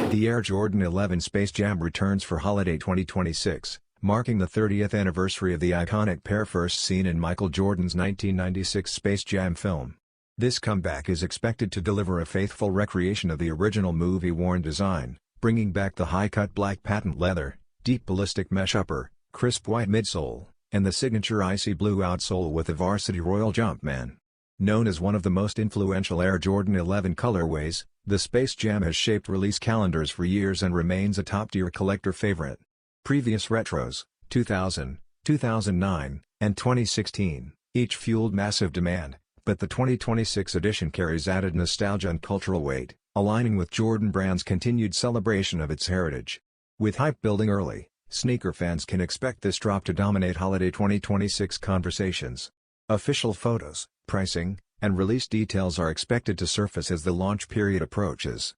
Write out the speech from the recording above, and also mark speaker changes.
Speaker 1: The Air Jordan 11 Space Jam returns for holiday 2026, marking the 30th anniversary of the iconic pair first seen in Michael Jordan's 1996 Space Jam film. This comeback is expected to deliver a faithful recreation of the original movie-worn design, bringing back the high-cut black patent leather, deep ballistic mesh upper, crisp white midsole, and the signature icy blue outsole with the varsity royal Jumpman. Known as one of the most influential Air Jordan 11 colorways, the Space Jam has shaped release calendars for years and remains a top-tier collector favorite. Previous retros, 2000, 2009, and 2016, each fueled massive demand, but the 2026 edition carries added nostalgia and cultural weight, aligning with Jordan Brand's continued celebration of its heritage. With hype building early, sneaker fans can expect this drop to dominate holiday 2026 conversations. Official photos, pricing, and release details are expected to surface as the launch period approaches.